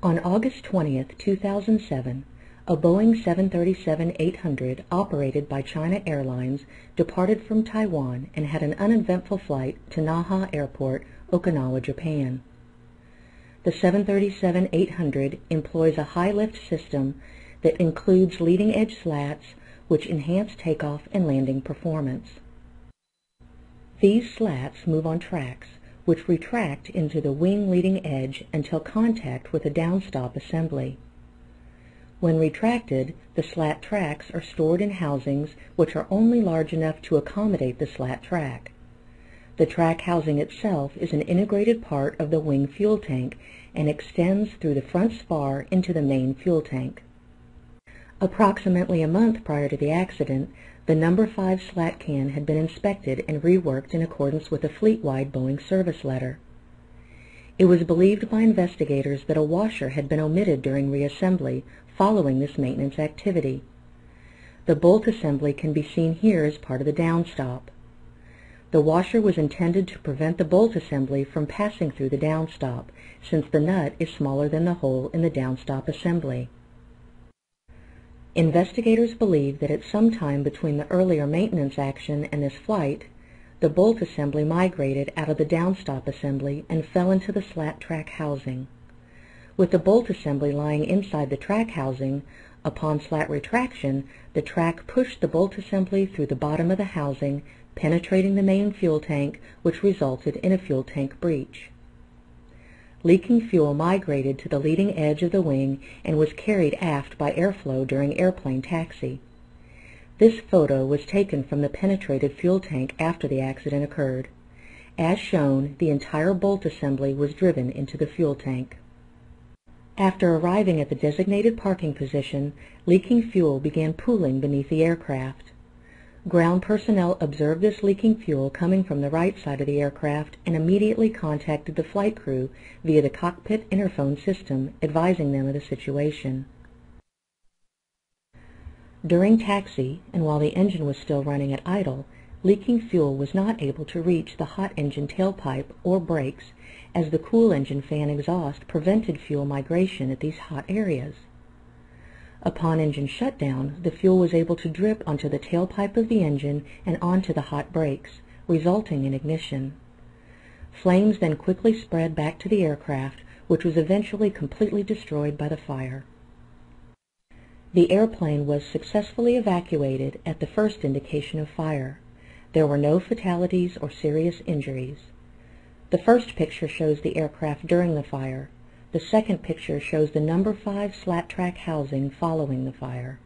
On August 20th, 2007, a Boeing 737-800 operated by China Airlines departed from Taiwan and had an uneventful flight to Naha Airport, Okinawa, Japan. The 737-800 employs a high-lift system that includes leading-edge slats which enhance takeoff and landing performance. These slats move on tracks, which retract into the wing leading edge until contact with a downstop assembly. When retracted, the slat tracks are stored in housings which are only large enough to accommodate the slat track. The track housing itself is an integrated part of the wing fuel tank and extends through the front spar into the main fuel tank. Approximately a month prior to the accident, the number 5 slat can had been inspected and reworked in accordance with a fleet-wide Boeing service letter. It was believed by investigators that a washer had been omitted during reassembly following this maintenance activity. The bolt assembly can be seen here as part of the downstop. The washer was intended to prevent the bolt assembly from passing through the downstop, since the nut is smaller than the hole in the downstop assembly. Investigators believe that at some time between the earlier maintenance action and this flight, the bolt assembly migrated out of the downstop assembly and fell into the slat track housing. With the bolt assembly lying inside the track housing, upon slat retraction, the track pushed the bolt assembly through the bottom of the housing, penetrating the main fuel tank, which resulted in a fuel tank breach. Leaking fuel migrated to the leading edge of the wing and was carried aft by airflow during airplane taxi. This photo was taken from the penetrated fuel tank after the accident occurred. As shown, the entire bolt assembly was driven into the fuel tank. After arriving at the designated parking position, leaking fuel began pooling beneath the aircraft. Ground personnel observed this leaking fuel coming from the right side of the aircraft and immediately contacted the flight crew via the cockpit interphone system, advising them of the situation. During taxi, and while the engine was still running at idle, leaking fuel was not able to reach the hot engine tailpipe or brakes, as the cool engine fan exhaust prevented fuel migration at these hot areas. Upon engine shutdown, the fuel was able to drip onto the tailpipe of the engine and onto the hot brakes, resulting in ignition. Flames then quickly spread back to the aircraft, which was eventually completely destroyed by the fire. The airplane was successfully evacuated at the first indication of fire. There were no fatalities or serious injuries. The first picture shows the aircraft during the fire. The second picture shows the number 5 slat track housing following the fire.